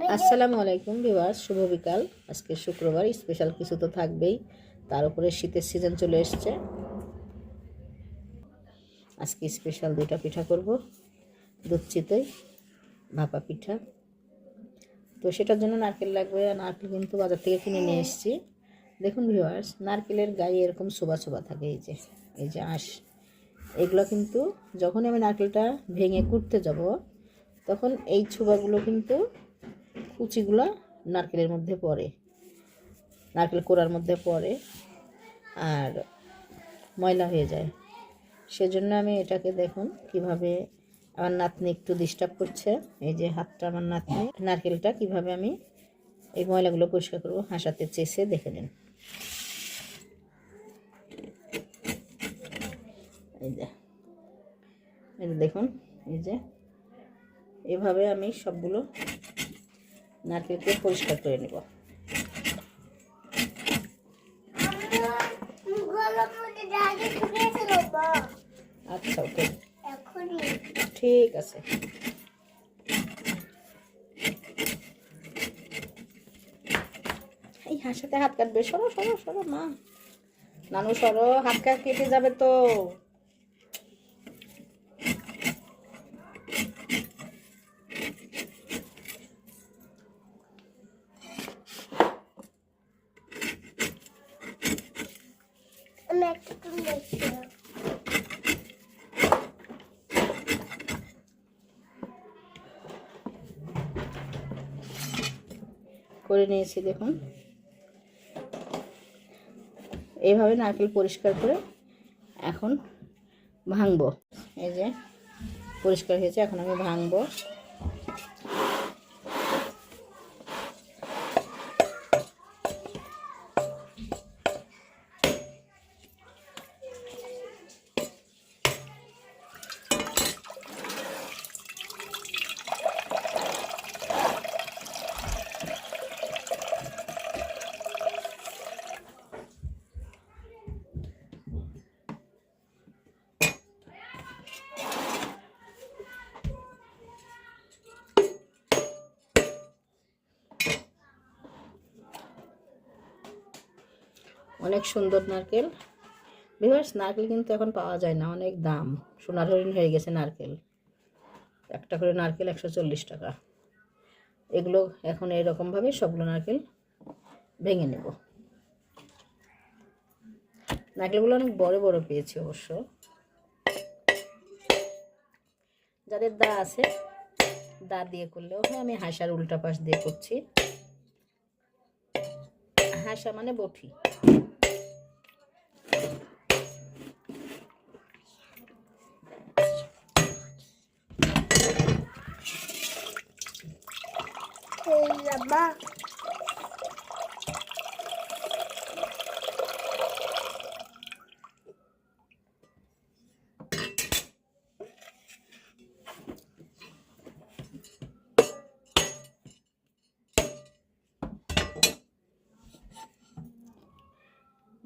আসসালামু আলাইকুম ভিউয়ার্স, শুভ বিকাল। আজকে শুক্রবার, স্পেশাল কিছু তো থাকবেই। তার উপরে শীতের সিজন চলে এসছে। আজকে স্পেশাল দুইটা পিঠা করব, দুধ চিতই, ভাপা পিঠা। তো সেটার জন্য নারকেল লাগবে। নারকেল কিন্তু বাজার থেকে কিনে নিয়ে এসেছি। দেখুন ভিউয়ার্স, নারকেলের গায়ে এরকম ছোবা ছোবা থাকে, এই যে আঁশ। এগুলো কিন্তু যখনই আমি নারকেলটা ভেঙে কুটতে যাব, তখন এই ছোবাগুলো কিন্তু কুচিগুলো নারকেলের মধ্যে পড়ে, নারকেল কোড়ার মধ্যে পড়ে আর ময়লা হয়ে যায়। সেজন্য আমি এটাকে দেখুন কিভাবে, আমার নাতনি একটু ডিস্টার্ব করছে। এই যে হাতটা আমার নাতনি, নারকেলটা কিভাবে আমি এই ময়লাগুলো পরিষ্কার করবো হাসাতে চেষে দেখে নিন। এই যে দেখুন, এই যে এভাবে আমি সবগুলো নারকেলকে পরিষ্কার করে নেব। আচ্ছা, ওকে, ঠিক আছে। এই হাসাতে হাত কাটবে, সরো সরো সরো মা, নানু সরো, হাত কেটে যাবে তো। করে নিয়েছি দেখুন। এইভাবে নারকেল পরিষ্কার করে এখন ভাঙবো। এই যে পরিষ্কার হয়েছে, এখন আমি ভাঙবো। অনেক সুন্দর নারকেল ভিউয়ার্স। নারকেল কিন্তু এখন পাওয়া যায় না, অনেক দাম, সোনার হরিণ হয়ে গেছে নারকেল। একটা করে নারকেল 140 টাকা। এগুলো এখন এরকমভাবে সবগুলো নারকেল ভেঙে নেব। নারকেলগুলো অনেক বড় বড় পেয়েছি অবশ্য। যাদের দা আছে, দা দিয়ে করলেও হয়। আমি হাঁসার উল্টা পাশ দিয়ে করছি। হাঁসা মানে বটি।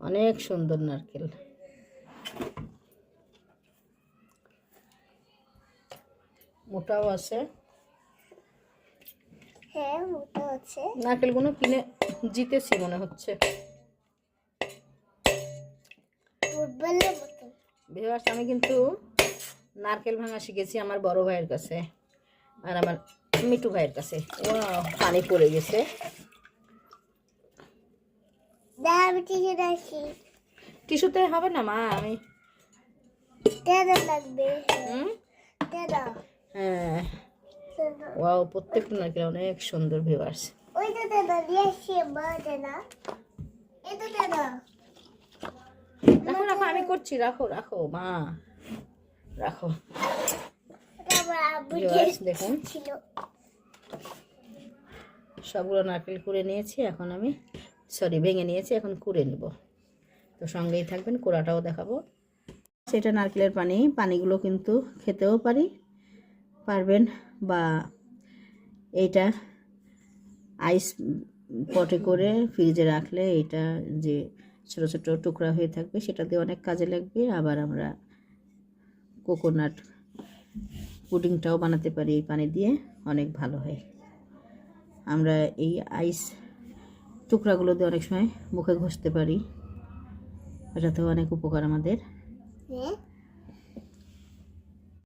অনেক সুন্দর নারকেল। মোটাও আছে। হ্যাঁ, মোটা আছে। নারকেলগুলো কিনে জিতেছি মনে হচ্ছে। ভিউয়ার্স, আমি কিন্তু নারকেল ভাঙা শিখেছি আমার বড় ভাইয়ের কাছে আর আমার মিটু ভাইয়ের কাছে। পানি পড়ে গেছে। টিস্যুতে হবে না মা, আমি লাগবে। হ্যাঁ, ওয়াও, প্রত্যেকটা নারকেল অনেক সুন্দর ভিউয়ার্স। রাখো রাখো, আমি করছি, রাখো রাখো মা, রাখো। দেখুন সবগুলো নারকেল কুড়ে নিয়েছি, এখন আমি ভেঙে নিয়েছি, এখন কুড়ে নেব। তো সঙ্গেই থাকবেন, কোড়াটাও দেখাবো। সেটা নারকেলের পানিগুলো কিন্তু খেতেও পারবেন, বা এইটা আইস পটে করে ফ্রিজে রাখলে এটা যে ছোট ছোট টুকরা হয়ে থাকবে, সেটা দিয়ে অনেক কাজে লাগবে। আবার আমরা কোকোনাট পুডিংটাও বানাতে পারি এই পানি দিয়ে, অনেক ভালো হয়। আমরা এই আইস টুকরাগুলো দিয়ে অনেক সময় মুখে ঘষতে পারি, এটাতেও অনেক উপকার আমাদের। হ্যাঁ